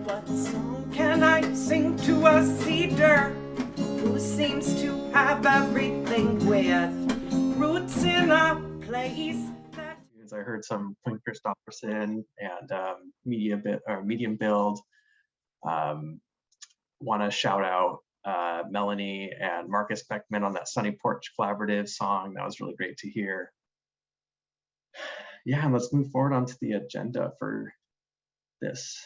What song can I sing to a cedar who seems to have everything with roots in a place that... I heard some Clint Christopherson and medium build. Want to shout out Melanie and Marcus Beckman on that Sunny Porch Collaborative song. That was really great to hear. Yeah, and let's move forward onto the agenda for this.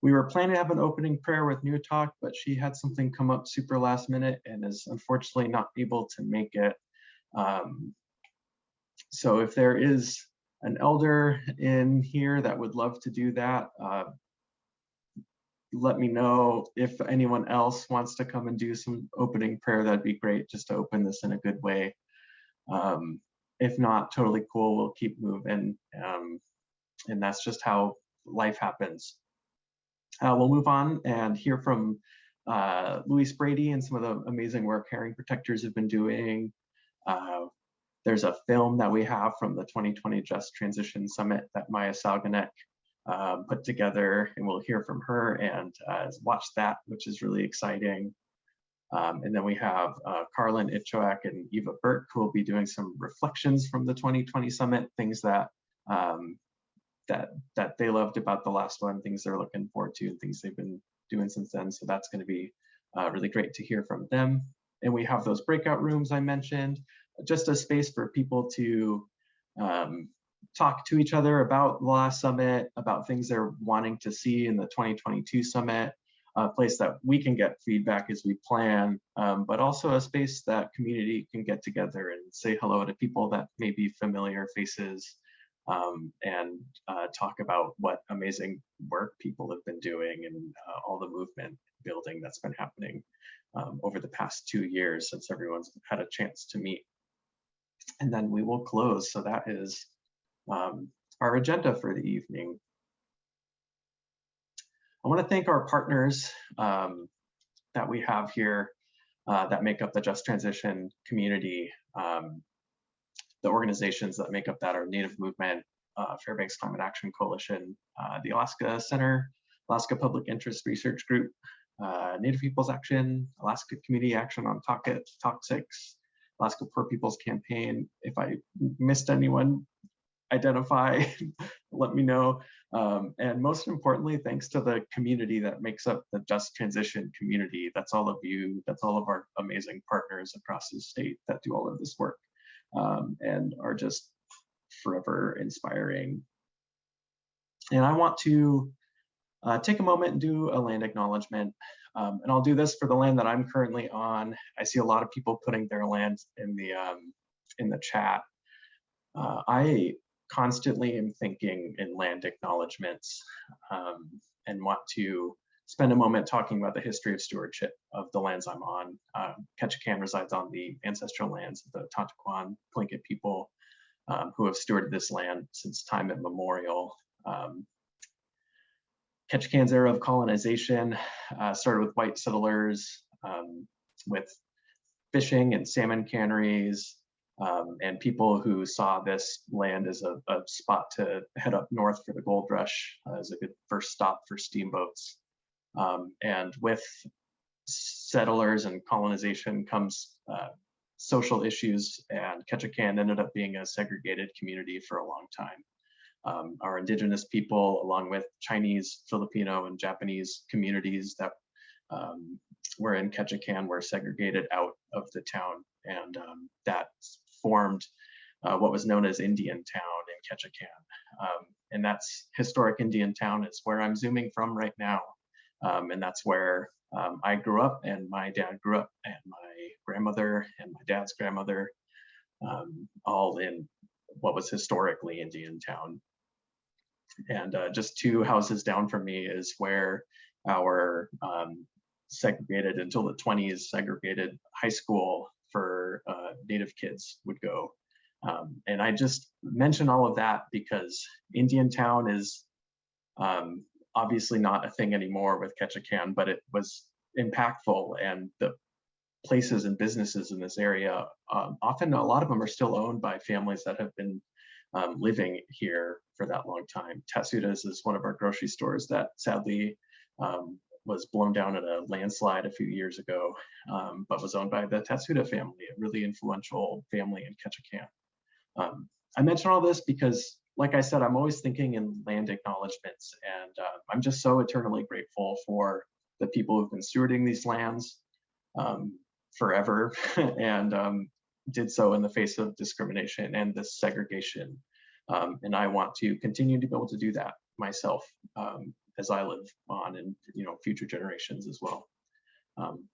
We were planning to have an opening prayer with Itchoak, but she had something come up super last minute and is unfortunately not able to make it. So if there is an elder in here that would love to do that, let me know. If anyone else wants to come and do some opening prayer, that'd be great, just to open this in a good way. If not, totally cool, we'll keep moving. And that's just how life happens. We'll move on and hear from Louise, Brady, and some of the amazing work Herring Protectors have been doing. There's a film that we have from the 2020 Just Transition Summit that Maya Salganek put together, and we'll hear from her and watch that, which is really exciting. And then we have Karlin, Itchoak, and Eva Burk, who will be doing some reflections from the 2020 summit, things that that they loved about the last one, things they're looking forward to, and things they've been doing since then. So that's going to be really great to hear from them. And we have those breakout rooms I mentioned, just a space for people to talk to each other about the last summit, about things they're wanting to see in the 2022 summit, a place that we can get feedback as we plan, but also a space that community can get together and say hello to people that may be familiar faces, and talk about what amazing work people have been doing and all the movement building that's been happening over the past 2 years since everyone's had a chance to meet. And then we will close. So that is our agenda for the evening. I want to thank our partners that we have here that make up the Just Transition community. The organizations that make up that are Native Movement, Fairbanks Climate Action Coalition, the Alaska Center, Alaska Public Interest Research Group, Native Peoples Action, Alaska Community Action on Toxics, Alaska Poor People's Campaign. If I missed anyone, identify, let me know. And most importantly, thanks to the community that makes up the Just Transition community. That's all of you, that's all of our amazing partners across the state that do all of this work and are just forever inspiring. And I want to take a moment and do a land acknowledgement. And I'll do this for the land that I'm currently on. I see a lot of people putting their land in the chat. I constantly am thinking in land acknowledgements and want to spend a moment talking about the history of stewardship of the lands I'm on. Ketchikan resides on the ancestral lands of the Tontaquan Tlingit people who have stewarded this land since time immemorial. Ketchikan's era of colonization started with white settlers with fishing and salmon canneries, and people who saw this land as a spot to head up north for the gold rush as a good first stop for steamboats. And with settlers and colonization comes social issues, and Ketchikan ended up being a segregated community for a long time. Our indigenous people, along with Chinese, Filipino, and Japanese communities that were in Ketchikan, were segregated out of the town, and that formed what was known as Indian Town in Ketchikan. And that's historic Indian Town is where I'm zooming from right now. And that's where I grew up, and my dad grew up, and my grandmother and my dad's grandmother, all in what was historically Indian Town. And just 2 houses down from me is where our segregated, until the 20s, segregated high school for Native kids would go. And I just mention all of that because Indian Town is obviously not a thing anymore with Ketchikan, but it was impactful, and the places and businesses in this area, often a lot of them are still owned by families that have been living here for that long time. Tatsuda's is one of our grocery stores that sadly was blown down in a landslide a few years ago, but was owned by the Tatsuda family, a really influential family in Ketchikan. I mention all this because, like I said, I'm always thinking in land acknowledgements, and I'm just so eternally grateful for the people who've been stewarding these lands forever and did so in the face of discrimination and this segregation. And I want to continue to be able to do that myself as I live on in future generations as well.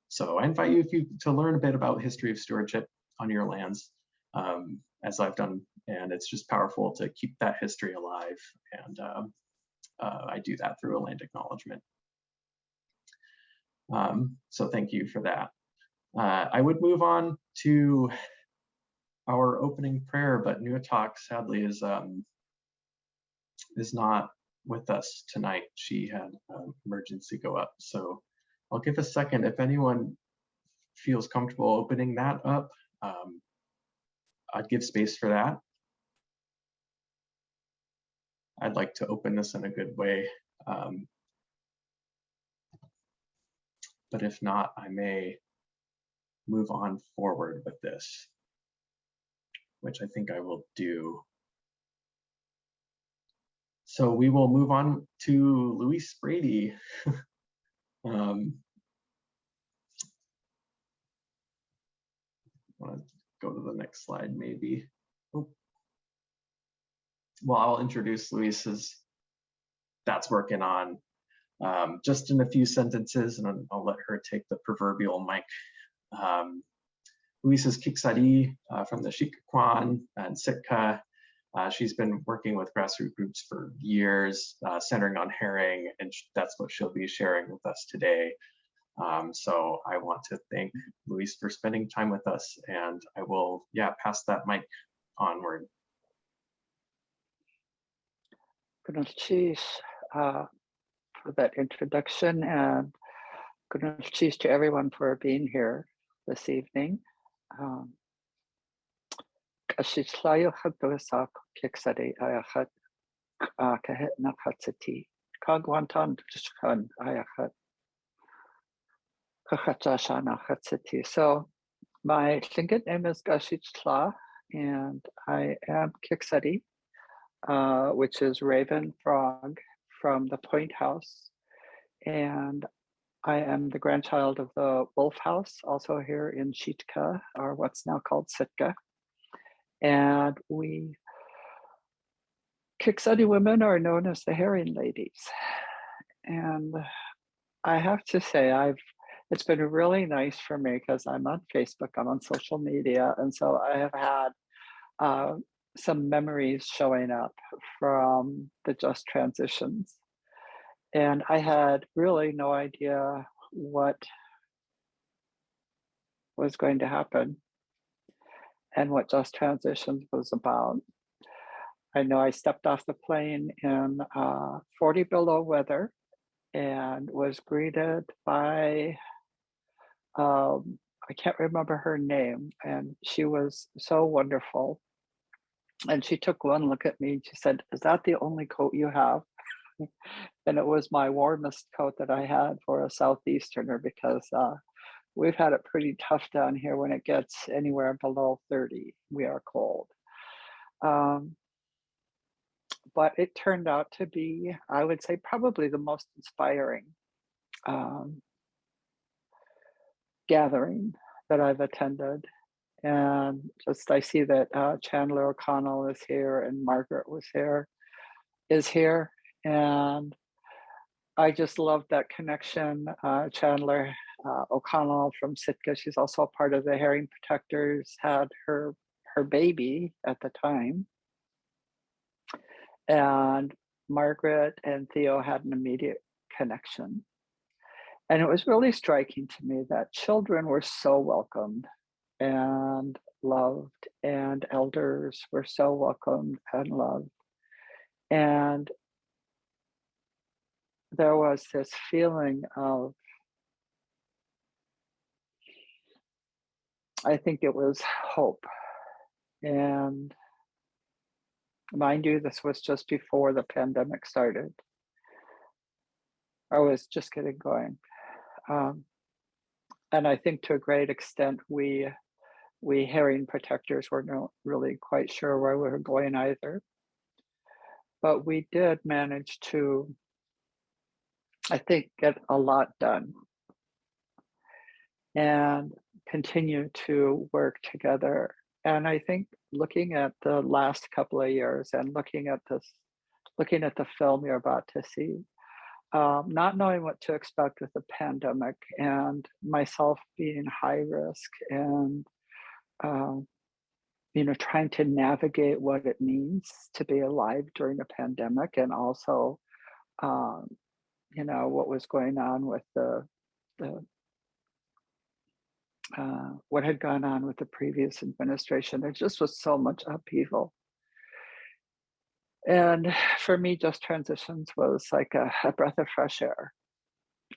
So I invite you to learn a bit about history of stewardship on your lands, as I've done, and it's just powerful to keep that history alive. And I do that through a land acknowledgement. So thank you for that. I would move on to our opening prayer, but Itchoak sadly is not with us tonight. She had an emergency go up, so I'll give a second if anyone feels comfortable opening that up. I'd give space for that. I'd like to open this in a good way, but if not, I may move on forward with this, which I think I will do. So we will move on to Louise Brady. I want to go to the next slide, maybe. Oh. Well, I'll introduce Louise as that's working on just in a few sentences, and I'll let her take the proverbial mic. Louise is Kiksadi from the Shikakwan and Sitka. She's been working with grassroots groups for years, centering on herring, and that's what she'll be sharing with us today. So I want to thank Louise for spending time with us, and I will, pass that mic onward. Goodness, cheese for that introduction, and goodness, cheese to everyone for being here this evening. Kashislayo Hadosa Kiksadi Ayahat Kahet Nakatsati Kagwantan Shkan Ayahat Kakachashana Hatsati. So my Tlingit name is Gashitla, and I am Kiksadi, which is Raven Frog from the Point House. And I am the grandchild of the Wolf House, also here in Shitka, or what's now called Sitka. And we Kiksadi women are known as the herring ladies. And I have to say, it's been really nice for me because I'm on Facebook, I'm on social media. And so I have had some memories showing up from the just transitions. And I had really no idea what was going to happen and what just transitions was about. I know I stepped off the plane in 40 below weather and was greeted by, I can't remember her name, and she was so wonderful. And she took one look at me and she said, "Is that the only coat you have?" And it was my warmest coat that I had for a Southeasterner, because we've had it pretty tough down here when it gets anywhere below 30. We are cold. But it turned out to be, I would say, probably the most inspiring gathering that I've attended. And just I see that Chandler O'Connell is here and Margaret is here. And I just love that connection. Chandler O'Connell from Sitka, she's also a part of the Herring Protectors, had her baby at the time. And Margaret and Theo had an immediate connection. And it was really striking to me that children were so welcomed and loved, and elders were so welcomed and loved. And there was this feeling of, I think it was hope. And Mind you, this was just before the pandemic started. I was just getting going. Um, and I think to a great extent, we herring protectors were not really quite sure where we were going either. But we did manage to, I think, get a lot done and continue to work together. And I think looking at the last couple of years and looking at the film you're about to see, not knowing what to expect with the pandemic and myself being high risk and um, trying to navigate what it means to be alive during a pandemic, and also um, what was going on with the what had gone on with the previous administration. There just was so much upheaval. And for me, Just Transitions was like a breath of fresh air.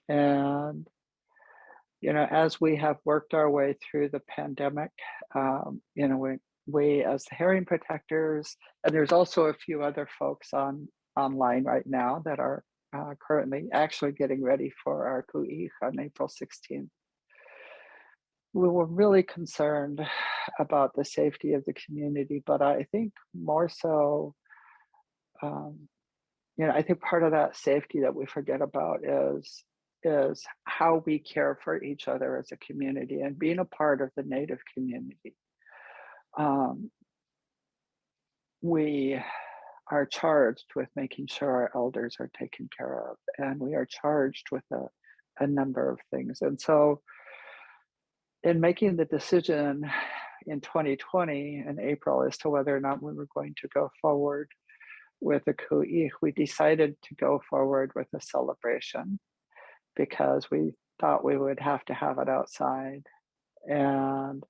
And, as we have worked our way through the pandemic, we as the herring protectors, and there's also a few other folks online right now that are currently actually getting ready for our ku'ik on April 16th. We were really concerned about the safety of the community, but I think more so, I think part of that safety that we forget about is how we care for each other as a community and being a part of the Native community. We are charged with making sure our elders are taken care of, and we are charged with a number of things. And so, in making the decision in 2020 in April as to whether or not we were going to go forward with a ku'ik, we decided to go forward with a celebration because we thought we would have to have it outside. And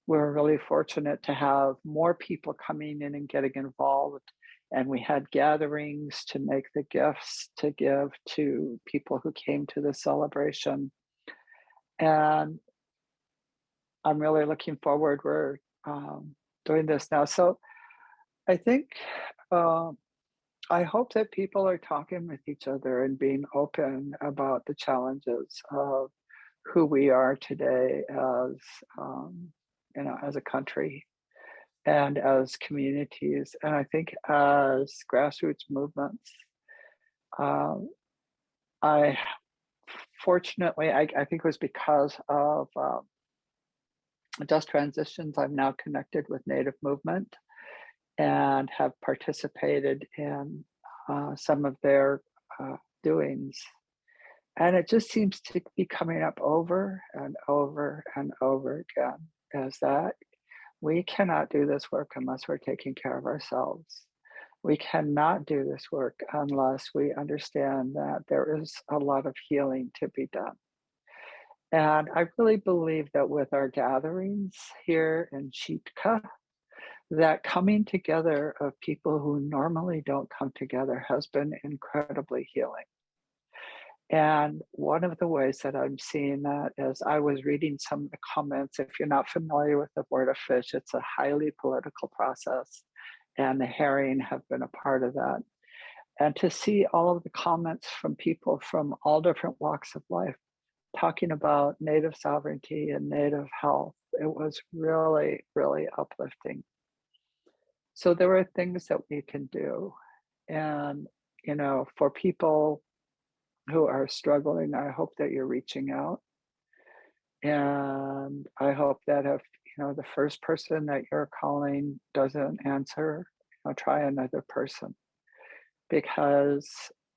we were really fortunate to have more people coming in and getting involved. And we had gatherings to make the gifts to give to people who came to the celebration. And I'm really looking forward. We're doing this now. So I think I hope that people are talking with each other and being open about the challenges of who we are today as as a country and as communities, and I think as grassroots movements. I fortunately, I think it was because of Just Transitions, I'm now connected with Native Movement and have participated in some of their doings. And it just seems to be coming up over and over and over again, is that we cannot do this work unless we're taking care of ourselves. We cannot do this work unless we understand that there is a lot of healing to be done. And I really believe that with our gatherings here in Chitka, that coming together of people who normally don't come together has been incredibly healing. And one of the ways that I'm seeing that is I was reading some of the comments. If you're not familiar with the Board of Fish, it's a highly political process, and the herring have been a part of that. And to see all of the comments from people from all different walks of life talking about Native sovereignty and Native health, it was really, really uplifting. So there are things that we can do. And, for people who are struggling, I hope that you're reaching out. And I hope that if, the first person that you're calling doesn't answer, try another person. Because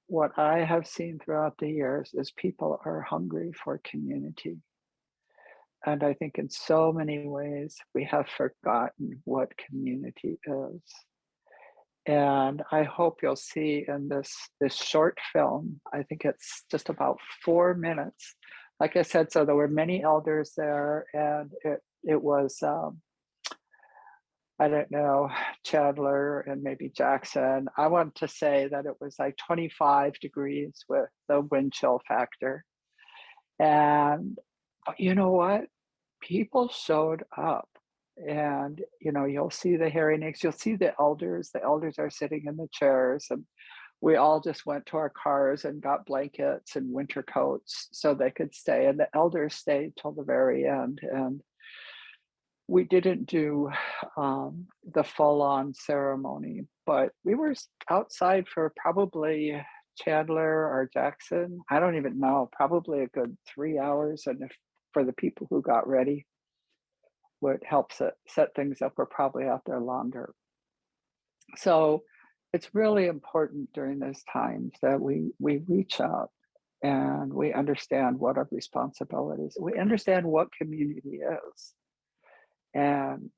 what I have seen throughout the years is people are hungry for community. And I think in so many ways, we have forgotten what community is. And I hope you'll see in this short film, I think it's just about 4 minutes. Like I said, so there were many elders there, and it was, I don't know, Chandler and maybe Jackson. I want to say that it was like 25 degrees with the wind chill factor. And you know what? People showed up. And, you know, you'll see the hearing eggs, you'll see the elders. The elders are sitting in the chairs, and we all just went to our cars and got blankets and winter coats so they could stay. And the elders stayed till the very end. And we didn't do the full-on ceremony, but we were outside for probably Chandler or Jackson, I don't even know, probably a good 3 hours. And if for the people who got ready, what helps it set things up, we're probably out there longer. So it's really important during those times that we reach out and we understand what our responsibilities, we understand what community is and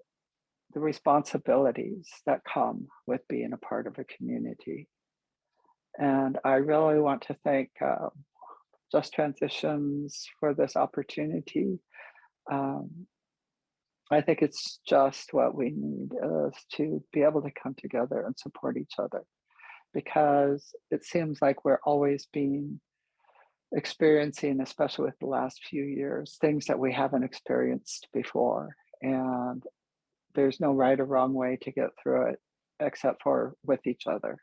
the responsibilities that come with being a part of a community. And I really want to thank Just Transitions for this opportunity. I think it's just what we need is to be able to come together and support each other, because it seems like we're always experiencing, especially with the last few years, things that we haven't experienced before. And there's no right or wrong way to get through it except for with each other.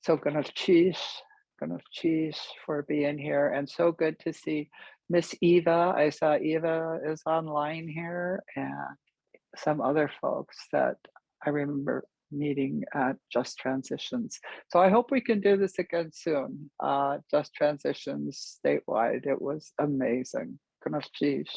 So gonna cheese for being here, and so good to see Miss Eva. I saw Eva is online here, and some other folks that I remember meeting at Just Transitions. So I hope we can do this again soon. Just Transitions statewide, it was amazing. Gonna cheese.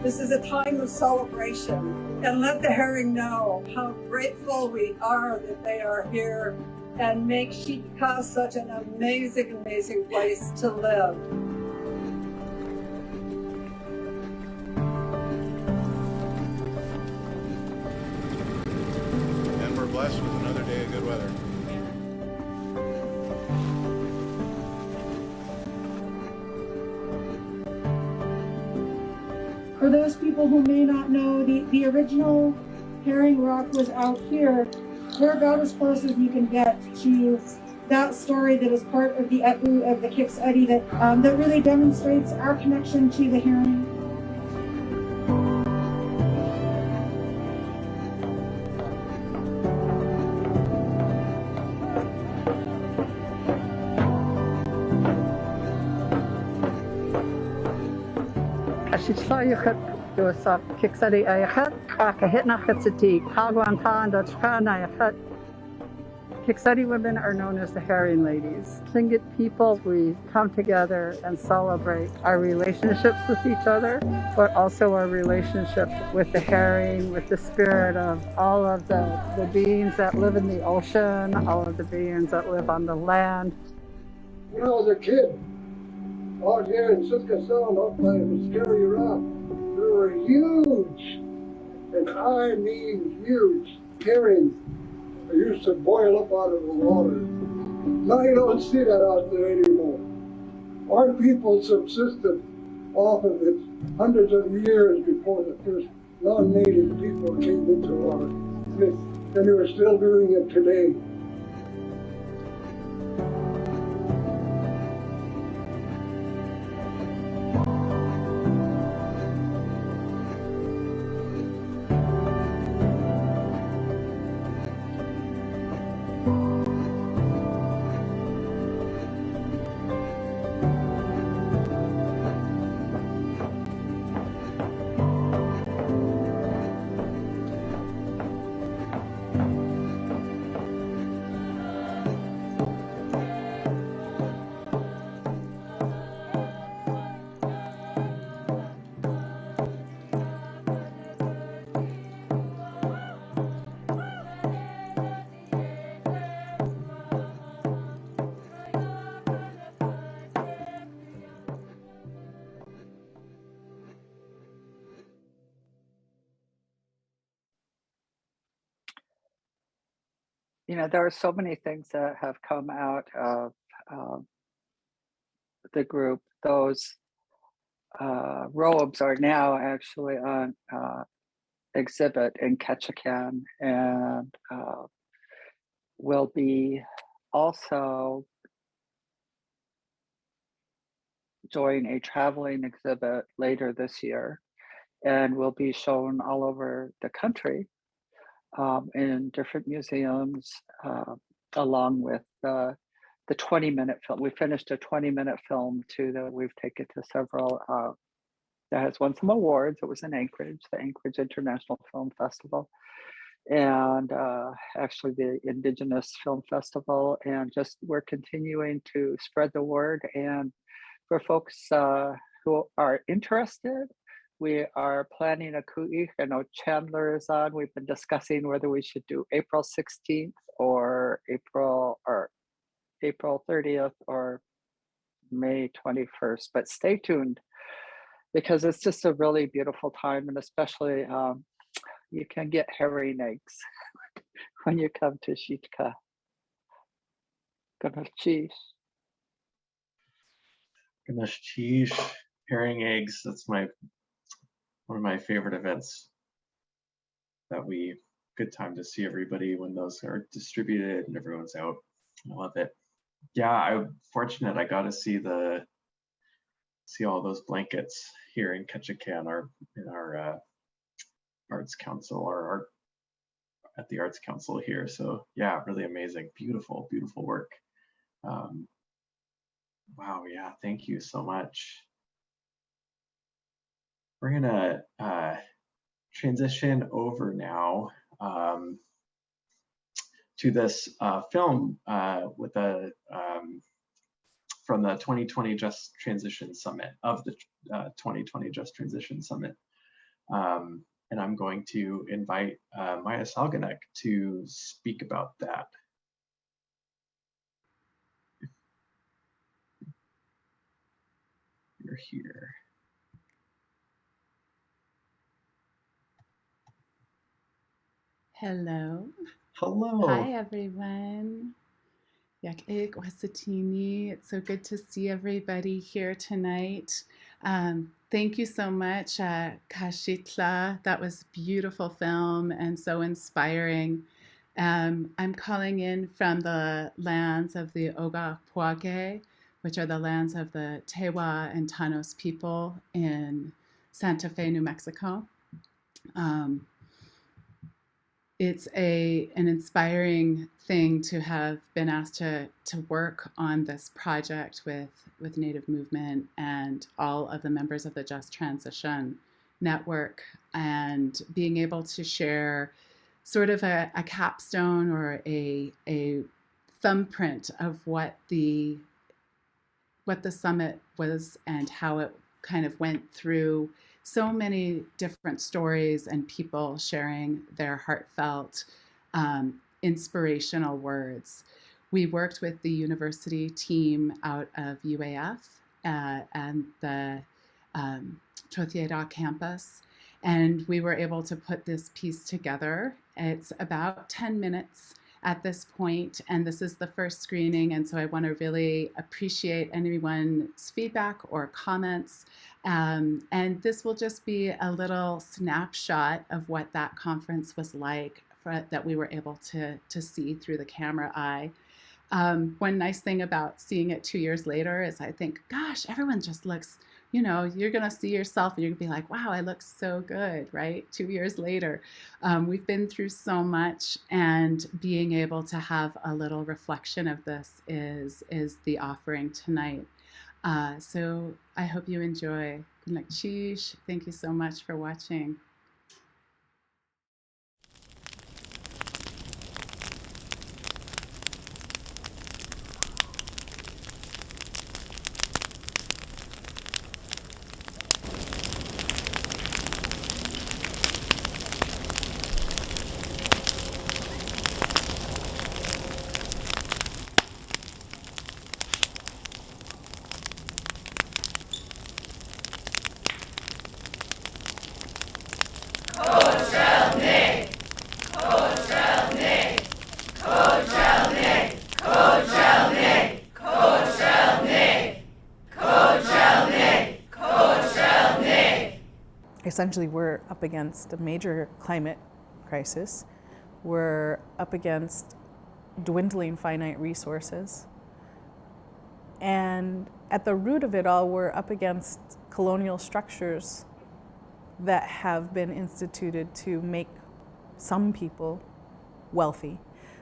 This is a time of celebration, and let the herring know how grateful we are that they are here and make Chica such an amazing, amazing place to live. And we're blessed with another day of good weather. For those people who may not know, the original herring rock was out here. We're about as close as you can get to that story that is part of the Etu of the Kix Eddy that really demonstrates our connection to the herring. Kixedi women are known as the herring ladies. Tlingit people, we come together and celebrate our relationships with each other, but also our relationship with the herring, with the spirit of all of the beings that live in the ocean, all of the beings that live on the land. When I was a kid, out here in Sitka Sound, up by the Scary Rock, there were huge, and I mean huge, herring. They used to boil up out of the water. Now you don't see that out there anymore. Our people subsisted off of it hundreds of years before the first non-native people came into our midst, and they were still doing it today. there are so many things that have come out of the group. Those robes are now actually on exhibit in Ketchikan, and will be also join a traveling exhibit later this year, and will be shown all over the country in different museums, along with the 20-minute film. We finished a 20-minute film too that we've taken to several, that has won some awards. It was in Anchorage, the Anchorage International Film Festival, and actually the Indigenous Film Festival. And just we're continuing to spread the word. And for folks who are interested, we are planning a ku'ik. I know Chandler is on. We've been discussing whether we should do April 16th or April 30th or May 21st. But stay tuned, because it's just a really beautiful time, and especially you can get herring eggs when you come to Shitka. Ganashish. Ganashish, herring eggs. That's one of my favorite events. Good time to see everybody when those are distributed and everyone's out. I love it. Yeah, I'm fortunate. I got to see all those blankets here in Ketchikan, in our arts council, or at the arts council here. So yeah, really amazing, beautiful work. Wow, yeah, thank you so much. We're gonna transition over now to this film from the 2020 Just Transition Summit, of the 2020 Just Transition Summit. And I'm going to invite Maya Salganek to speak about that. You're here. Hello. Hello. Hi, everyone. Yak'ik wasatini. It's so good to see everybody here tonight. Thank you so much, Kashitla. That was a beautiful film and so inspiring. I'm calling in from the lands of the Ogapuake, which are the lands of the Tewa and Tanos people in Santa Fe, New Mexico. It's an inspiring thing to have been asked to work on this project with Native Movement and all of the members of the Just Transition Network, and being able to share sort of a capstone or a thumbprint of what the summit was and how it kind of went through so many different stories and people sharing their heartfelt, inspirational words. We worked with the university team out of UAF and the Tothieda campus, and we were able to put this piece together. It's about 10 minutes at this point, and this is the first screening, and so I want to really appreciate anyone's feedback or comments. And this will just be a little snapshot of what that conference was like that we were able to see through the camera eye. One nice thing about seeing it 2 years later is I think, gosh, everyone just looks, you're going to see yourself and you're going to be like, wow, I look so good, right? 2 years later. We've been through so much, and being able to have a little reflection of this is the offering tonight. So I hope you enjoy. Thank you so much for watching. essentially we're up against a major climate crisis. We're up against dwindling finite resources. And at the root of it all, we're up against colonial structures that have been instituted to make some people wealthy.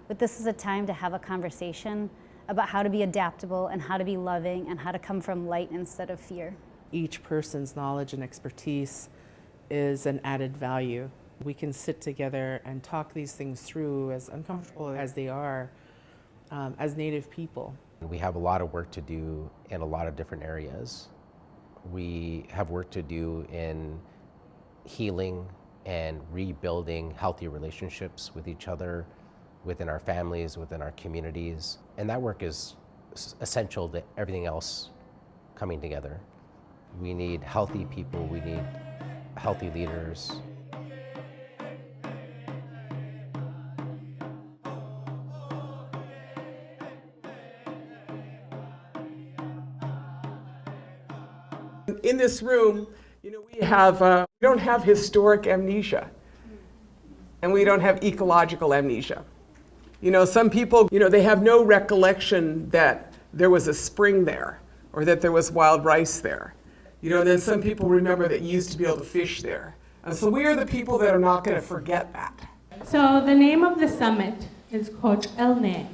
But this is a time to have a conversation about how to be adaptable and how to be loving and how to come from light instead of fear. Each person's knowledge and expertise is an added value. We can sit together and talk these things through, as uncomfortable as they are, as Native people. We have a lot of work to do in a lot of different areas. We have work to do in healing and rebuilding healthy relationships with each other, within our families, within our communities. And that work is essential to everything else coming together. We need healthy people, we need healthy leaders. In this room, we don't have historic amnesia, and we don't have ecological amnesia. Some people, they have no recollection that there was a spring there, or that there was wild rice there. And then some people remember that you used to be able to fish there. And so we are the people that are not going to forget that. So the name of the summit is Togetherness,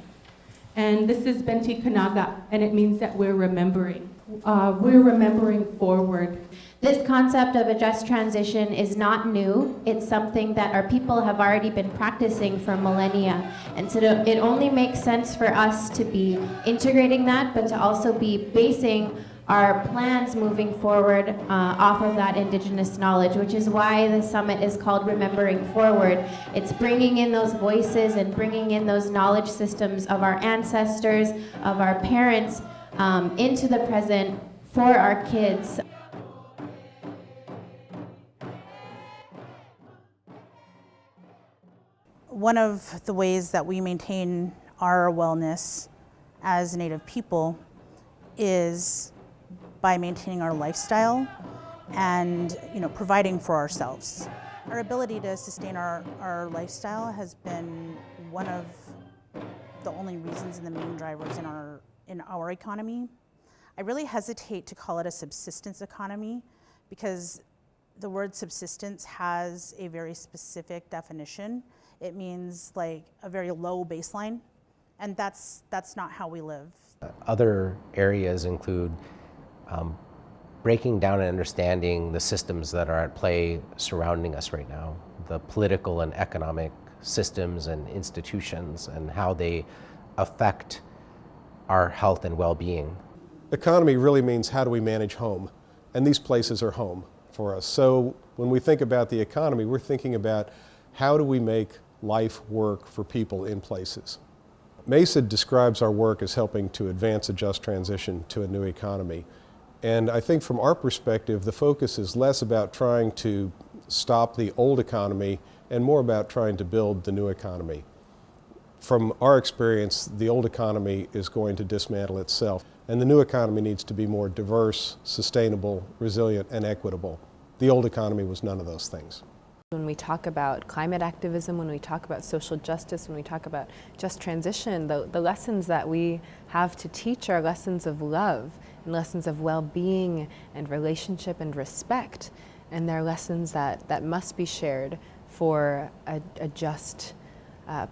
and this is Benti Kanaga, and it means that we're remembering. We're remembering forward. This concept of a just transition is not new. It's something that our people have already been practicing for millennia. And so it only makes sense for us to be integrating that, but to also be basing our plans moving forward off of that Indigenous knowledge, which is why the summit is called Remembering Forward. It's bringing in those voices and bringing in those knowledge systems of our ancestors, of our parents, into the present for our kids. One of the ways that we maintain our wellness as Native people is by maintaining our lifestyle and providing for ourselves. Our ability to sustain our lifestyle has been one of the only reasons and the main drivers in our economy. I really hesitate to call it a subsistence economy because the word subsistence has a very specific definition. It means like a very low baseline, and that's not how we live. Other areas include breaking down and understanding the systems that are at play surrounding us right now, the political and economic systems and institutions and how they affect our health and well-being. Economy really means how do we manage home, and these places are home for us. So when we think about the economy, we're thinking about how do we make life work for people in places. MESA describes our work as helping to advance a just transition to a new economy. And I think from our perspective, the focus is less about trying to stop the old economy and more about trying to build the new economy. From our experience, the old economy is going to dismantle itself, and the new economy needs to be more diverse, sustainable, resilient, and equitable. The old economy was none of those things. When we talk about climate activism, when we talk about social justice, when we talk about just transition, the lessons that we have to teach are lessons of love and lessons of well-being and relationship and respect. And they're lessons that must be shared for a just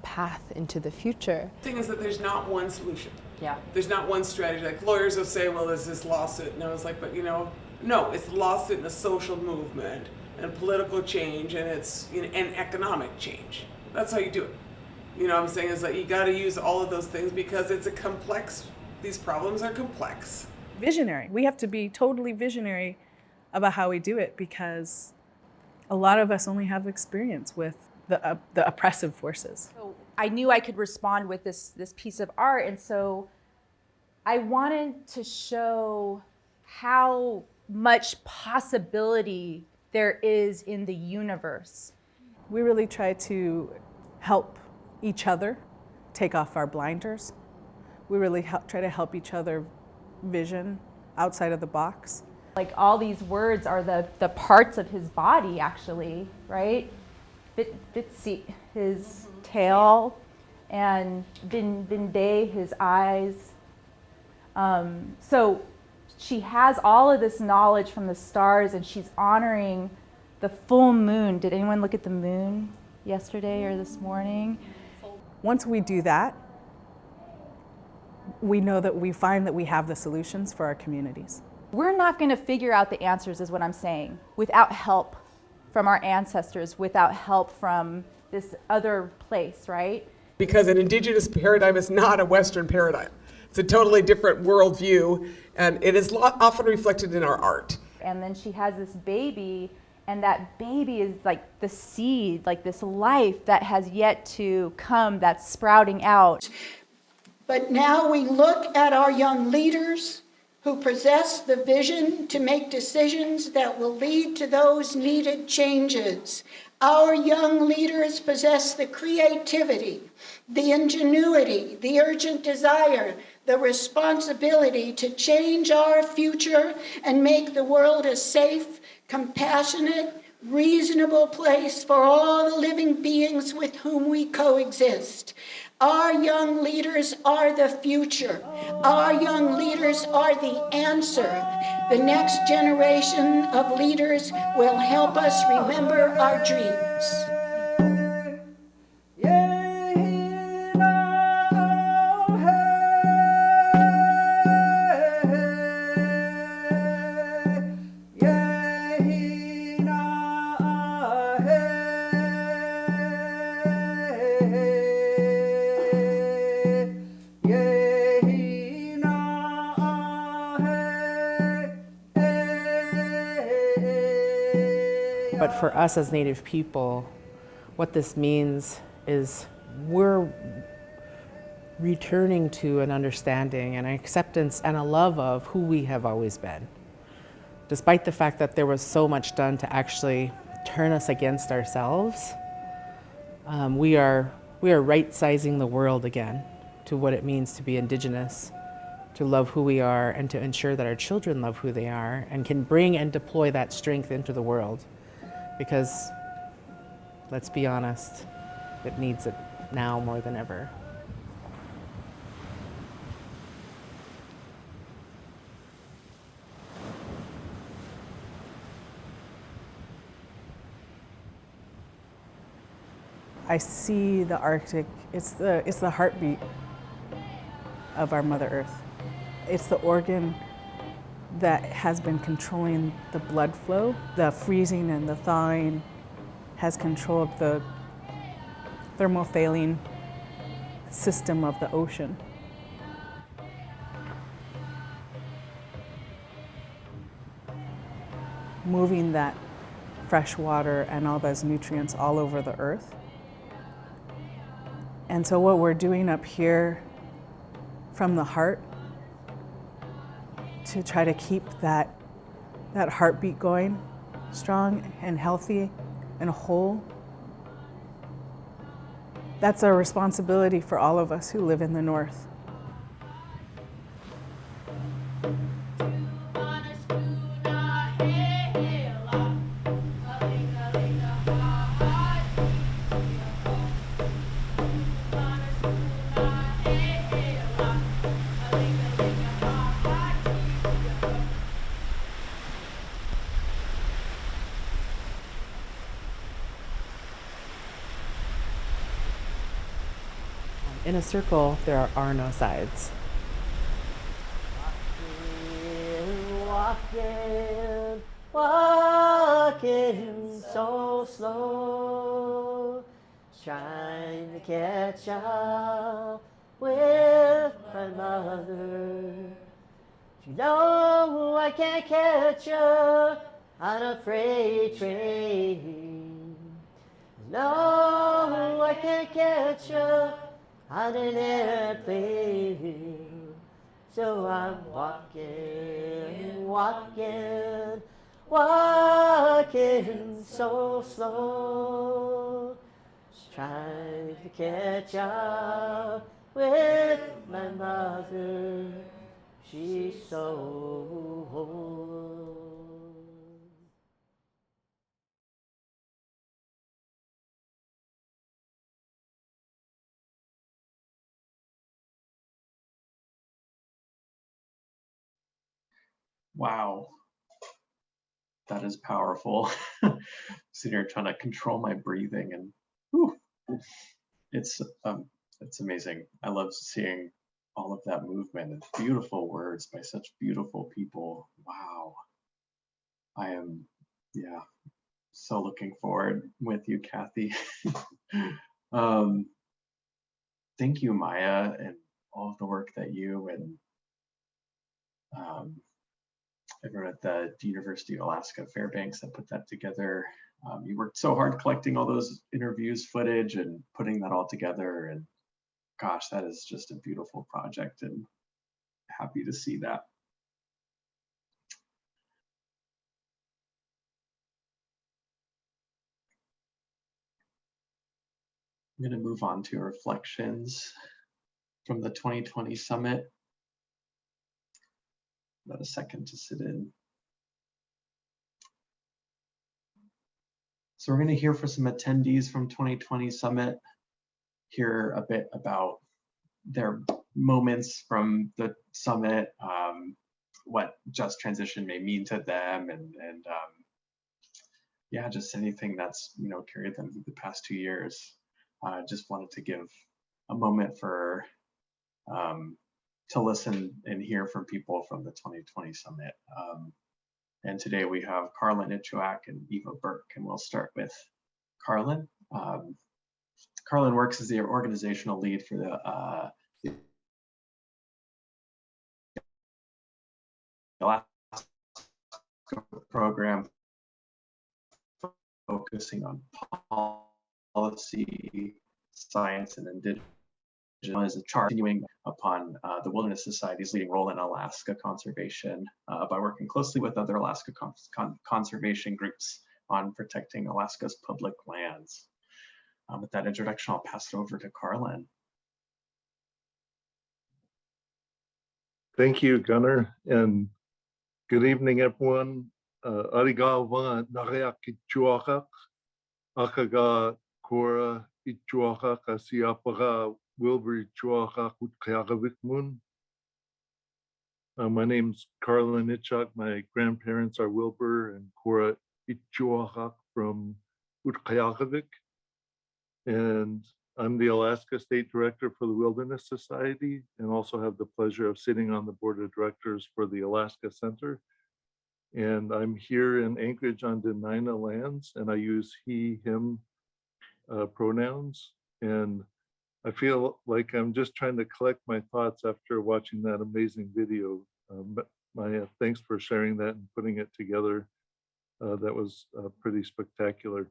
path into the future. The thing is that there's not one solution. Yeah. There's not one strategy. Like lawyers will say, well, there's this lawsuit. And I was like, but no, it's a lawsuit and a social movement and political change, and it's and economic change. That's how you do it. What I'm saying is that you got to use all of those things because it's a complex, these problems are complex. Visionary. We have to be totally visionary about how we do it because a lot of us only have experience with the oppressive forces. So I knew I could respond with this piece of art, and so I wanted to show how much possibility there is in the universe. We really try to help each other take off our blinders. We really try to help each other vision outside of the box. Like all these words are the parts of his body, actually, right? Bitsy, his tail, and Binde, his eyes. So she has all of this knowledge from the stars, and she's honoring the full moon. Did anyone look at the moon yesterday or this morning? Once we do that, we know that we find that we have the solutions for our communities. We're not going to figure out the answers, is what I'm saying, without help from our ancestors, without help from this other place, right? Because an indigenous paradigm is not a Western paradigm. It's a totally different worldview, and it is often reflected in our art. And then she has this baby, and that baby is like the seed, like this life that has yet to come, that's sprouting out. But now we look at our young leaders who possess the vision to make decisions that will lead to those needed changes. Our young leaders possess the creativity, the ingenuity, the urgent desire, the responsibility to change our future and make the world a safe, compassionate, reasonable place for all the living beings with whom we coexist. Our young leaders are the future. Our young leaders are the answer. The next generation of leaders will help us remember our dreams. But for us as Native people, what this means is we're returning to an understanding and an acceptance and a love of who we have always been. Despite the fact that there was so much done to actually turn us against ourselves, we are right-sizing the world again to what it means to be Indigenous, to love who we are, and to ensure that our children love who they are and can bring and deploy that strength into the world. Because, let's be honest, it needs it now more than ever. I see the Arctic, it's the heartbeat of our Mother Earth. It's the organ that has been controlling the blood flow. The freezing and the thawing has controlled the thermophaline system of the ocean. Moving that fresh water and all those nutrients all over the earth. And so what we're doing up here from the heart to try to keep that heartbeat going strong and healthy and whole, that's our responsibility for all of us who live in the North. In a circle, there are no sides. Walking, walking so slow, trying to catch up with my mother. You know I can't catch her on a freight train. No, I can't catch her on an airplane. So I'm walking, walking, walking so slow, trying to catch up with my mother. She's so old. Wow, that is powerful. Sitting here trying to control my breathing, and whew, it's amazing. I love seeing all of that movement and beautiful words by such beautiful people. Wow, I am, yeah, so looking forward with you, Kathy. Thank you, Maya, and all of the work that you and everyone at the University of Alaska Fairbanks that put that together. You worked so hard collecting all those interviews, footage, and putting that all together. And gosh, that is just a beautiful project, and happy to see that. I'm going to move on to reflections from the 2020 summit. About a second to sit in. So we're going to hear from some attendees from 2020 summit, hear a bit about their moments from the summit, what just transition may mean to them, and yeah, just anything that's carried them through the past 2 years. Just wanted to give a moment for to listen and hear from people from the 2020 summit. And today we have Karlin, Itchoak, and Eva Burk, and we'll start with Karlin. Karlin works as the organizational lead for the Alaska program, focusing on policy, science, and indigenous as a chart continuing upon the Wilderness Society's leading role in Alaska conservation by working closely with other Alaska conservation groups on protecting Alaska's public lands. With that introduction, I'll pass it over to Karlin. Thank you, Gunnar, and good evening, everyone. Arigawa nariak Itchoak, akaga kora Itchoak asiapara Wilbur Itchoak utkayagavitmun. My name's Karlin Itchoak. My grandparents are Wilbur and Cora Itchoak from Utkayagavik. And I'm the Alaska State Director for the Wilderness Society, and also have the pleasure of sitting on the board of directors for the Alaska Center. And I'm here in Anchorage on Dena'ina lands, and I use he, him pronouns. And I feel like I'm just trying to collect my thoughts after watching that amazing video. Maya, thanks for sharing that and putting it together. That was pretty spectacular.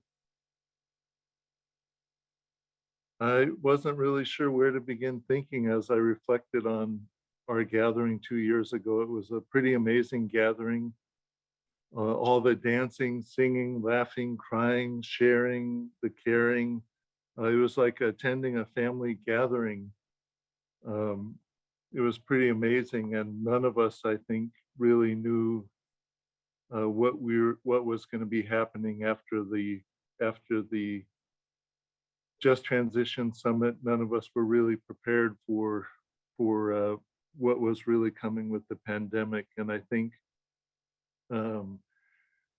I wasn't really sure where to begin thinking as I reflected on our gathering 2 years ago. It was a pretty amazing gathering. All the dancing, singing, laughing, crying, sharing, the caring. It was like attending a family gathering. It was pretty amazing, and none of us, I think, really knew what was going to be happening after the Just Transition Summit. None of us were really prepared for what was really coming with the pandemic. And I think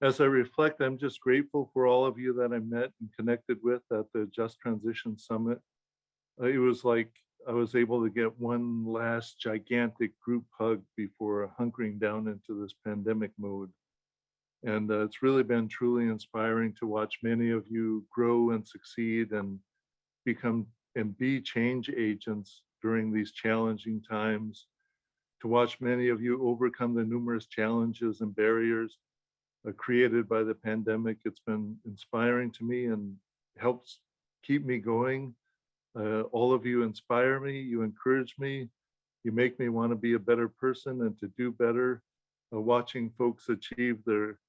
as I reflect, I'm just grateful for all of you that I met and connected with at the Just Transition Summit. It was like I was able to get one last gigantic group hug before hunkering down into this pandemic mode. And it's really been truly inspiring to watch many of you grow and succeed and become and be change agents during these challenging times, to watch many of you overcome the numerous challenges and barriers created by the pandemic. It's been inspiring to me and helps keep me going. All of you inspire me, you encourage me, you make me want to be a better person and to do better. Watching folks achieve their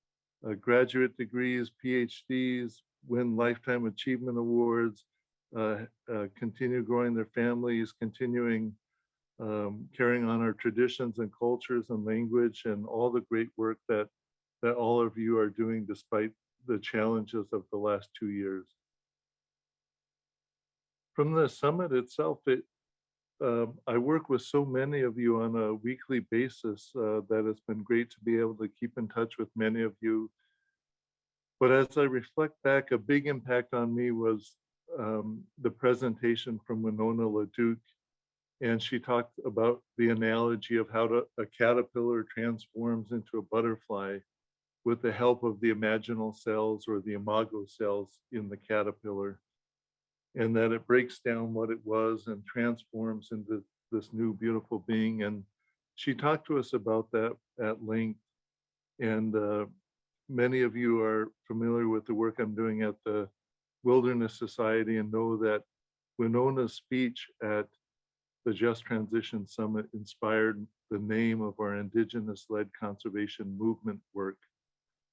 graduate degrees, PhDs, win Lifetime Achievement Awards, continue growing their families, continuing carrying on our traditions and cultures and language, and all the great work that all of you are doing despite the challenges of the last 2 years. From the summit itself, I work with so many of you on a weekly basis that it's been great to be able to keep in touch with many of you. But as I reflect back, a big impact on me was the presentation from Winona LaDuke. And she talked about the analogy of how a caterpillar transforms into a butterfly with the help of the imaginal cells or the imago cells in the caterpillar, and that it breaks down what it was and transforms into this new beautiful being. And she talked to us about that at length. And many of you are familiar with the work I'm doing at the Wilderness Society and know that Winona's speech at the Just Transition Summit inspired the name of our Indigenous-led conservation movement work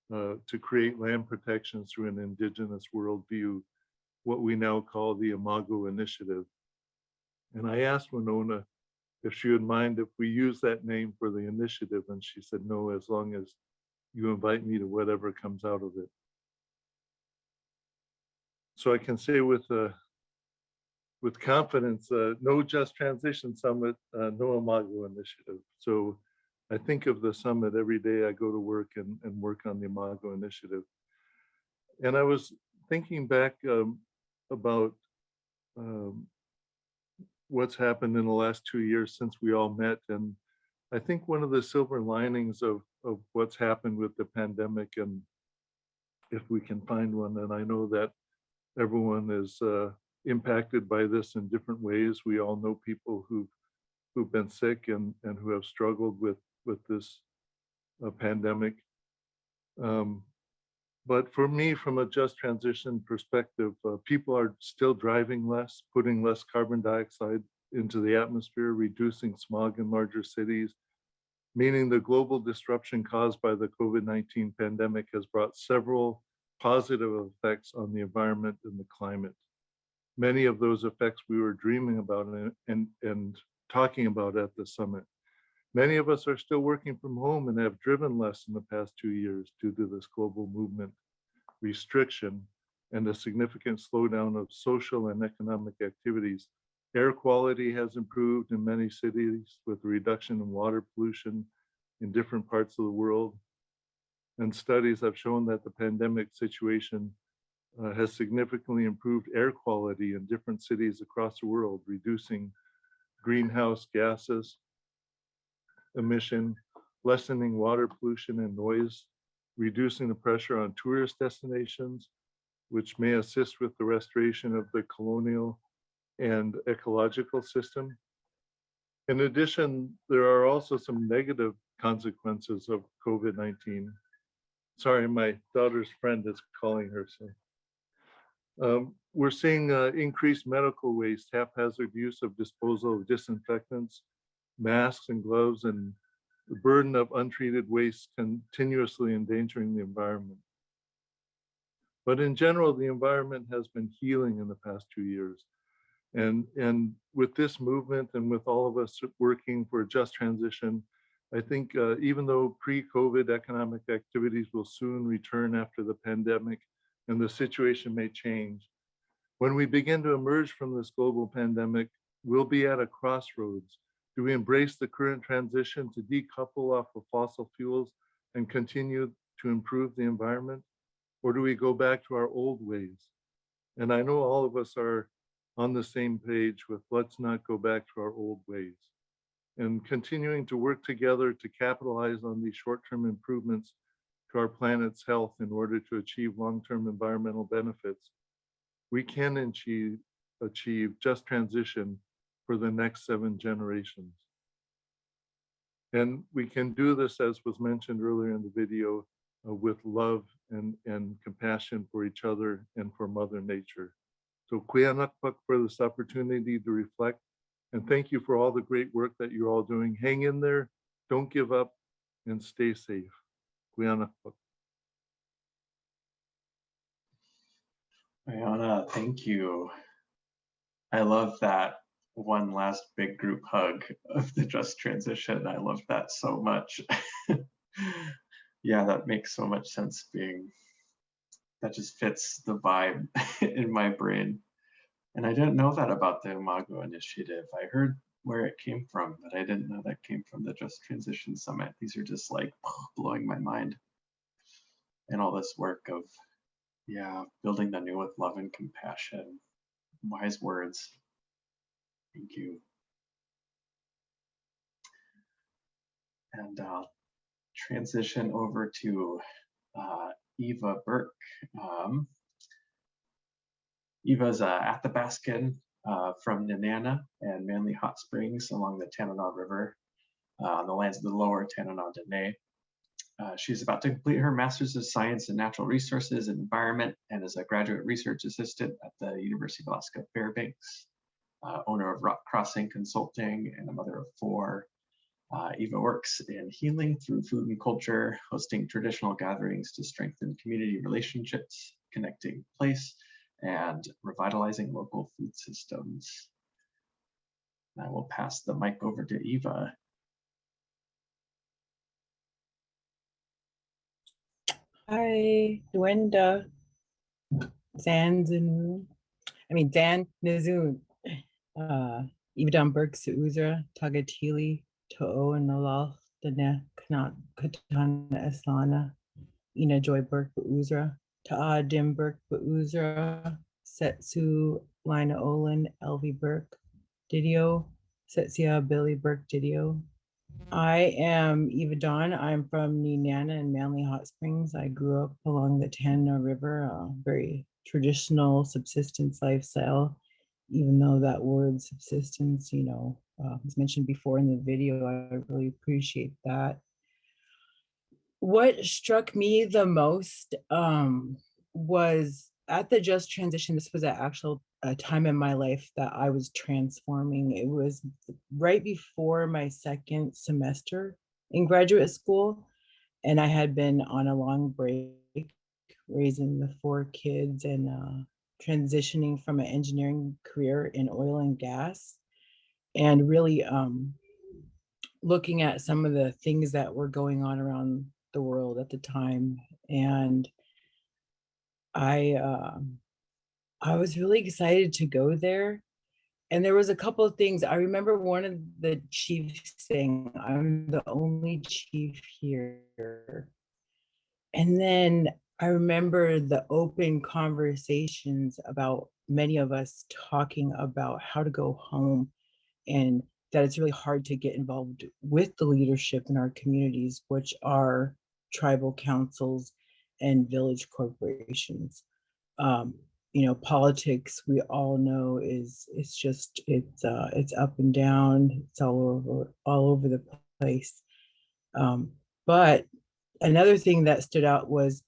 to create land protection through an Indigenous worldview, what we now call the Imago Initiative. And I asked Winona if she would mind if we use that name for the initiative, and she said no, as long as you invite me to whatever comes out of it. So I can say with confidence, no Just Transition Summit, no Imago Initiative. So I think of the summit every day I go to work and work on the Imago Initiative. And I was thinking back about what's happened in the last 2 years since we all met. And I think one of the silver linings of what's happened with the pandemic, and if we can find one, and I know that everyone is impacted by this in different ways. We all know people who've been sick and who have struggled with this pandemic. But for me, from a Just Transition perspective, people are still driving less, putting less carbon dioxide into the atmosphere, reducing smog in larger cities, meaning the global disruption caused by the COVID-19 pandemic has brought several positive effects on the environment and the climate. Many of those effects we were dreaming about and talking about at the summit. Many of us are still working from home and have driven less in the past 2 years due to this global movement, restriction, and a significant slowdown of social and economic activities. Air quality has improved in many cities with a reduction in water pollution in different parts of the world. And studies have shown that the pandemic situation has significantly improved air quality in different cities across the world, reducing greenhouse gases emission, lessening water pollution and noise, reducing the pressure on tourist destinations, which may assist with the restoration of the colonial and ecological system. In addition, there are also some negative consequences of COVID-19. Sorry, my daughter's friend is calling her. So we're seeing increased medical waste, haphazard use of disposal of disinfectants, masks and gloves, and the burden of untreated waste continuously endangering the environment. But in general, the environment has been healing in the past 2 years. And with this movement and with all of us working for a just transition, I think even though pre-COVID economic activities will soon return after the pandemic and the situation may change, when we begin to emerge from this global pandemic, we'll be at a crossroads. Do we embrace the current transition to decouple off of fossil fuels and continue to improve the environment? Or do we go back to our old ways? And I know all of us are on the same page with let's not go back to our old ways. And continuing to work together to capitalize on these short-term improvements to our planet's health in order to achieve long-term environmental benefits, we can achieve just transition for the next 7 generations. And we can do this, as was mentioned earlier in the video, with love and compassion for each other and for Mother Nature. So Kuyanakpak for this opportunity to reflect, and thank you for all the great work that you're all doing. Hang in there, don't give up, and stay safe. Kuyanakpak. Ayana, thank you. I love that one last big group hug of the just transition. I love that so much. Yeah, that makes so much sense that just fits the vibe in my brain. And I didn't know that about the Imago Initiative. I heard where it came from, but I didn't know that came from the Just Transition Summit. These are just like blowing my mind. And all this work of, yeah, building the new with love and compassion. Wise words. Thank you. And transition over to Eva Burk. Eva's Athabascan from Nenana and Manly Hot Springs along the Tanana River on the lands of the lower Tanana Dene. She's about to complete her Master's of Science in Natural Resources and Environment and is a graduate research assistant at the University of Alaska Fairbanks, owner of Rock Crossing Consulting and a mother of 4. Eva works in healing through food and culture, hosting traditional gatherings to strengthen community relationships, connecting place, and revitalizing local food systems. I will pass the mic over to Eva. Hi, Duenda, Dan Nizun, Ibdam Burk Suuzra, Tagatili, To'o and Nolal, Dana Kanat Katana Eslana, Ina Joy Burk Uzra, Ta'a Dim Burk Uzra, Setsu Lina Olin, Elvi Burk, Didio, Setsia Billy Burk Didio. I am Eva Dawn. I'm from Nenana and Manly Hot Springs. I grew up along the Tanana River, a very traditional subsistence lifestyle, even though that word subsistence, was mentioned before in the video. I really appreciate that. What struck me the most was at the Just Transition. This was a time in my life that I was transforming. It was right before my second semester in graduate school, and I had been on a long break raising the 4 kids and transitioning from an engineering career in oil and gas, and really looking at some of the things that were going on around the world at the time. And I was really excited to go there. And there was a couple of things. I remember one of the chiefs saying, "I'm the only chief here." And then I remember the open conversations about many of us talking about how to go home, and that it's really hard to get involved with the leadership in our communities, which are tribal councils and village corporations. Politics, we all know, it's up and down. It's all over the place. But another thing that stood out was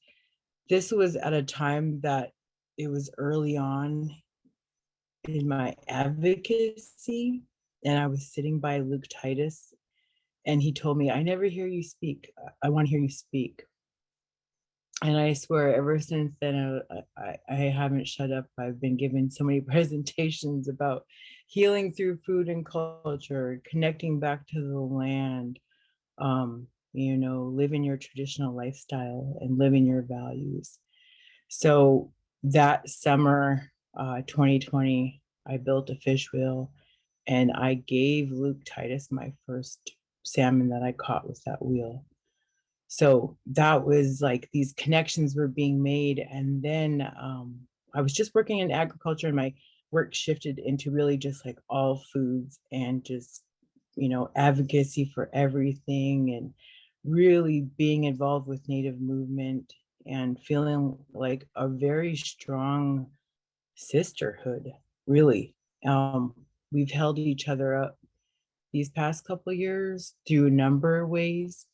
this was at a time that it was early on in my advocacy, and I was sitting by Luke Titus, and he told me, "I never hear you speak. I want to hear you speak." And I swear, ever since then, I haven't shut up. I've been given so many presentations about healing through food and culture, connecting back to the land, living your traditional lifestyle and living your values. So that summer, 2020, I built a fish wheel, and I gave Luke Titus my first salmon that I caught with that wheel. So that was like these connections were being made. And then I was just working in agriculture, and my work shifted into really just like all foods and just, advocacy for everything, and really being involved with Native movement and feeling like a very strong sisterhood, really. We've held each other up these past couple of years through a number of ways.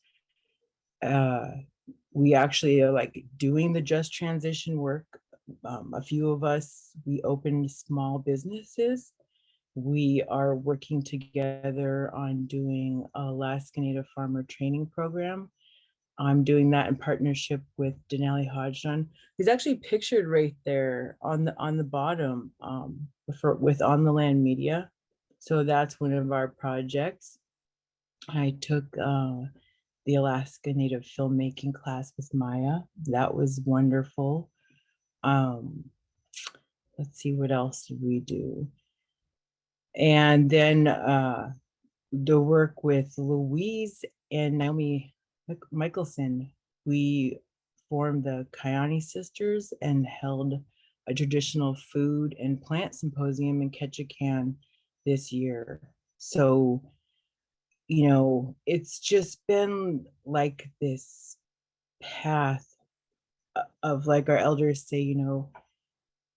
We actually are like doing the Just Transition work. A few of us, we opened small businesses. We are working together on doing Alaska Native Farmer Training Program. I'm doing that in partnership with Denali Hodgson, who's actually pictured right there on the bottom with On the Land Media. So that's one of our projects. I took the Alaska Native filmmaking class with Maya. That was wonderful. Let's see, what else did we do? And then the work with Louise and Naomi Michelson, we formed the Kayani Sisters and held a traditional food and plant symposium in Ketchikan this year. So, you know, it's just been like this path of, like our elders say, you know,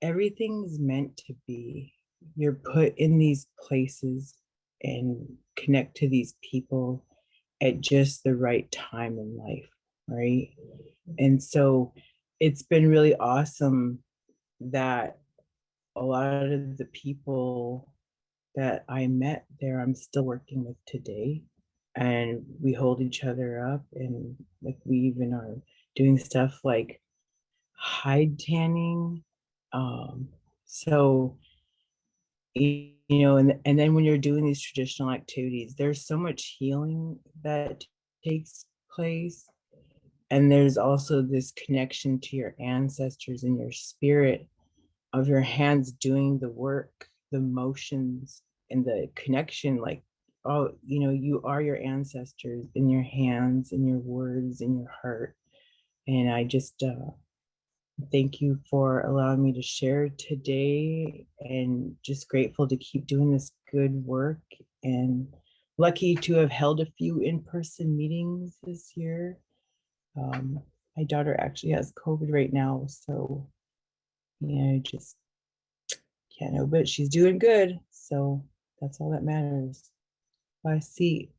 everything's meant to be. You're put in these places and connect to these people at just the right time in life, right? And so it's been really awesome that a lot of the people that I met there, I'm still working with today. And we hold each other up, and like we even are doing stuff like hide tanning. So, you know, and then when you're doing these traditional activities, there's so much healing that takes place. And there's also this connection to your ancestors and your spirit of your hands doing the work, the motions, and the connection. Like, oh, you know, you are your ancestors in your hands, in your words, in your heart. And I just thank you for allowing me to share today, and just grateful to keep doing this good work, and lucky to have held a few in-person meetings this year. My daughter actually has COVID right now, so you know, just can't know, but she's doing good. So that's all that matters. Bye, see.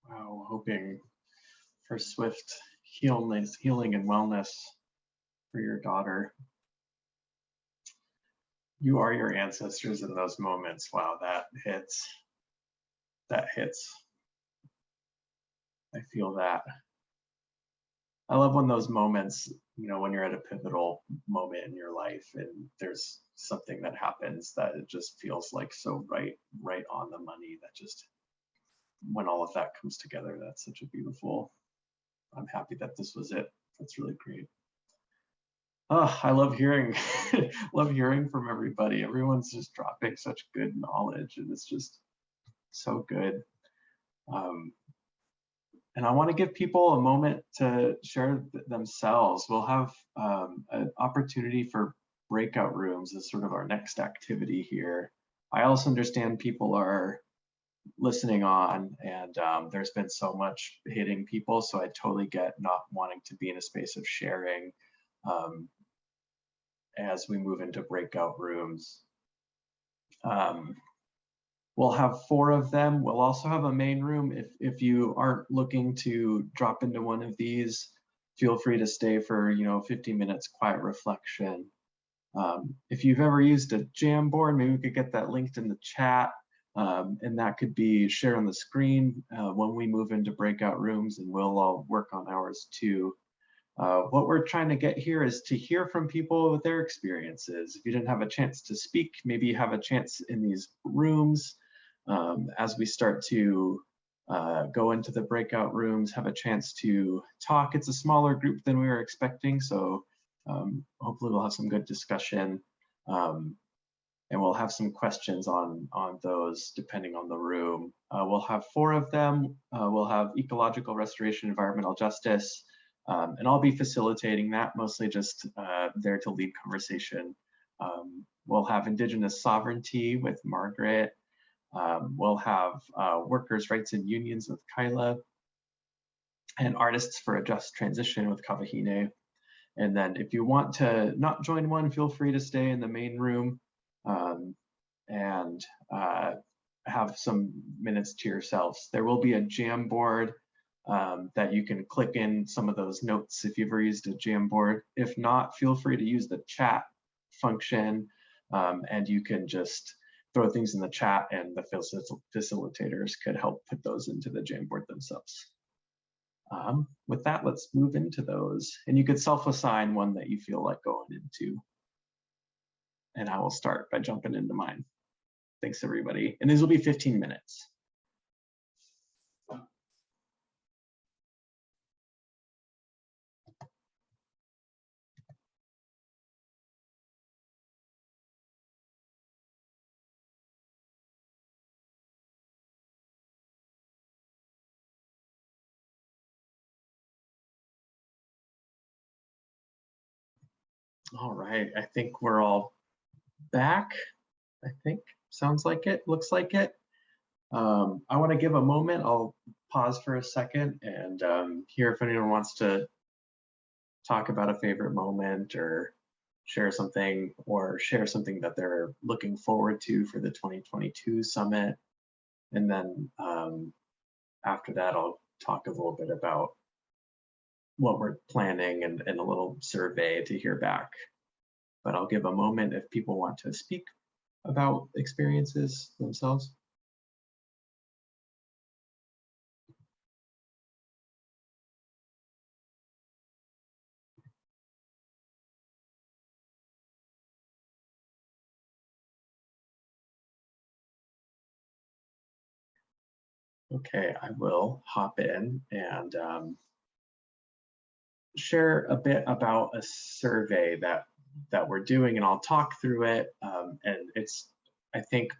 Wow, hoping for swift healing and wellness for your daughter. You are your ancestors in those moments. Wow, that hits. That hits. I feel that. I love when those moments, you know, when you're at a pivotal moment in your life and there's something that happens that it just feels like so right on the money, that just, when all of that comes together, that's such a beautiful, I'm happy that this was it. That's really great. Oh, I love hearing, love hearing from everybody. Everyone's just dropping such good knowledge, and it's just so good. And I want to give people a moment to share themselves. We'll have an opportunity for breakout rooms as sort of our next activity here. I also understand people are listening on, and there's been so much hitting people, so I totally get not wanting to be in a space of sharing as we move into breakout rooms. We'll have 4 of them. We'll also have a main room. If you aren't looking to drop into one of these, feel free to stay for 15 minutes quiet reflection. If you've ever used a Jamboard, maybe we could get that linked in the chat, and that could be shared on the screen when we move into breakout rooms, and we'll all work on ours too. What we're trying to get here is to hear from people with their experiences. If you didn't have a chance to speak, maybe you have a chance in these rooms. As we start to go into the breakout rooms, have a chance to talk. It's a smaller group than we were expecting, so hopefully we'll have some good discussion, and we'll have some questions on those depending on the room. We'll have 4 of them. We'll have ecological restoration, environmental justice, and I'll be facilitating that, mostly just there to lead conversation. We'll have Indigenous sovereignty with Margaret. We'll have workers' rights and unions with Kyla, and artists for a just transition with Kavahine. And then if you want to not join one, feel free to stay in the main room and have some minutes to yourselves. There will be a Jamboard that you can click in some of those notes if you've ever used a Jamboard. If not, feel free to use the chat function, and you can just throw things in the chat, and the facilitators could help put those into the Jamboard themselves. With that, let's move into those. And you could self-assign one that you feel like going into. And I will start by jumping into mine. Thanks, everybody. And these will be 15 minutes. All right, I think we're all back. I think, sounds like it, looks like it. I want to give a moment. I'll pause for a second and hear if anyone wants to talk about a favorite moment or share something that they're looking forward to for the 2022 summit. And then after that, I'll talk a little bit about what we're planning and a little survey to hear back. But I'll give a moment if people want to speak about experiences themselves. Okay, I will hop in and share a bit about a survey that we're doing, and I'll talk through it. And it's, I think,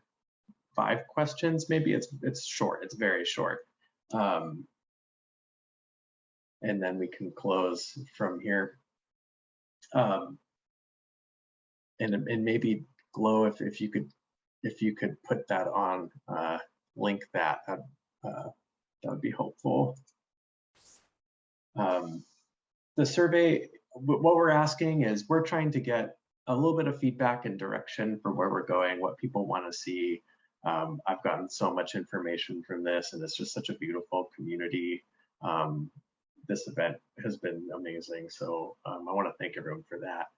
5 questions. Maybe it's short. It's very short. And then we can close from here. And maybe Glow, if you could put that on, link that would be helpful. The survey, what we're asking is we're trying to get a little bit of feedback and direction for where we're going, what people want to see. I've gotten so much information from this, and it's just such a beautiful community. This event has been amazing, so I want to thank everyone for that.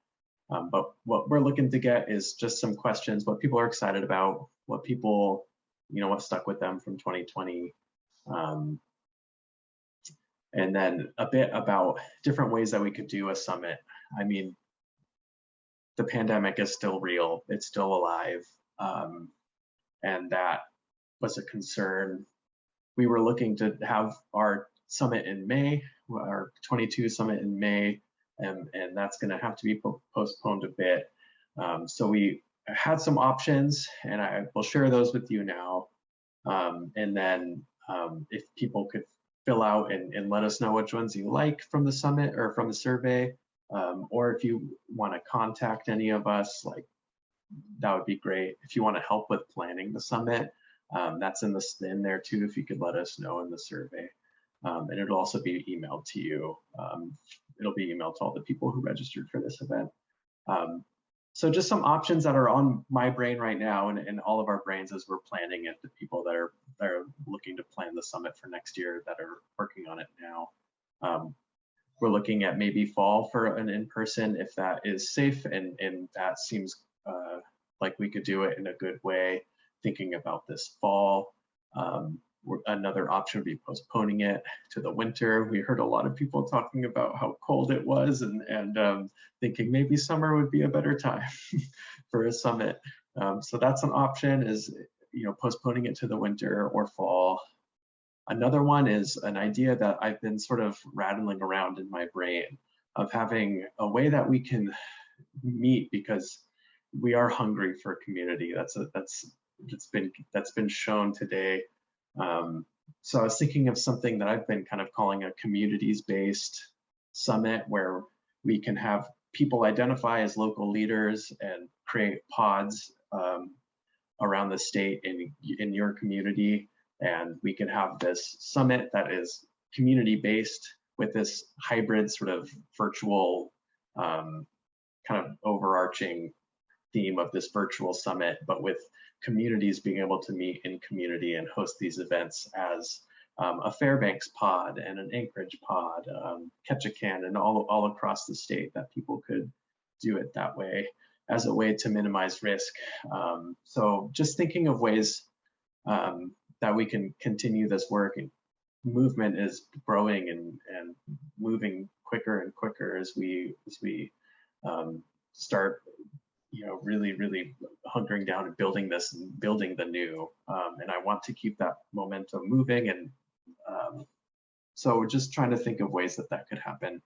But what we're looking to get is just some questions, what people are excited about, what people, what stuck with them from 2020. And then a bit about different ways that we could do a summit. I mean, the pandemic is still real, it's still alive. And that was a concern. We were looking to have our summit in May, our 22 summit in May, and that's gonna have to be postponed a bit. So we had some options, and I will share those with you now. And then if people could fill out and let us know which ones you like from the summit or from the survey, or if you want to contact any of us, like, that would be great. If you want to help with planning the summit, that's in there too, if you could let us know in the survey. And it'll also be emailed to you. It'll be emailed to all the people who registered for this event. So just some options that are on my brain right now and all of our brains as we're planning it, the people that are looking to plan the summit for next year that are working on it now. We're looking at maybe fall for an in-person if that is safe and that seems like we could do it in a good way, thinking about this fall. Another option would be postponing it to the winter. We heard a lot of people talking about how cold it was and thinking maybe summer would be a better time for a summit. So that's an option, is postponing it to the winter or fall. Another one is an idea that I've been sort of rattling around in my brain of having a way that we can meet, because we are hungry for community. That's been shown today. So I was thinking of something that I've been kind of calling a communities-based summit, where we can have people identify as local leaders and create pods around the state in your community. And we can have this summit that is community-based with this hybrid sort of virtual kind of overarching theme of this virtual summit, but with communities being able to meet in community and host these events as a Fairbanks pod and an Anchorage pod, Ketchikan, and all across the state, that people could do it that way as a way to minimize risk. So just thinking of ways that we can continue this work. And movement is growing and moving quicker and quicker as we start really hunkering down and building this and building the new. And I want to keep that momentum moving. And so we're just trying to think of ways that could happen.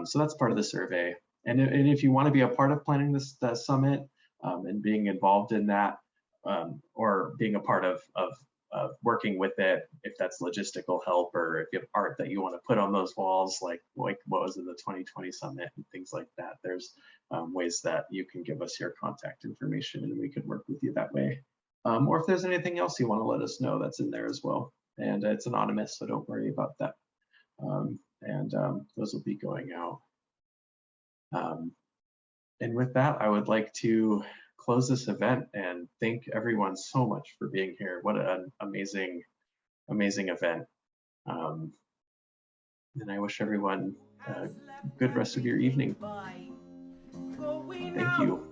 So that's part of the survey. And if you want to be a part of planning the summit and being involved in that, or being a part of working with it, if that's logistical help, or if you have art that you want to put on those walls, like what was in the 2020 summit and things like that. There's ways that you can give us your contact information and we can work with you that way. Or if there's anything else you want to let us know, that's in there as well. And it's anonymous, so don't worry about that. Those will be going out. And with that, I would like to close this event and thank everyone so much for being here. What an amazing, amazing event. And I wish everyone a good rest of your evening. Thank you.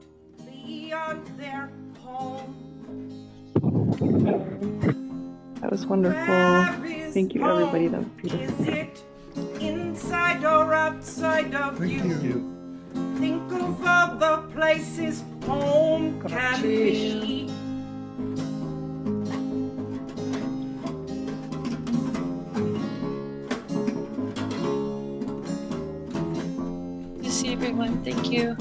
That was wonderful. Thank you, everybody. That was beautiful. Is it inside or outside of you? Think of all the places home can be. Good to see everyone. Thank you.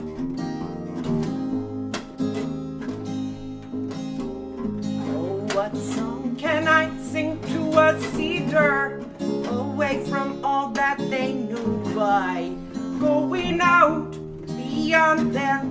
Oh, what song can I sing to a cedar away from all that they knew by going out beyond their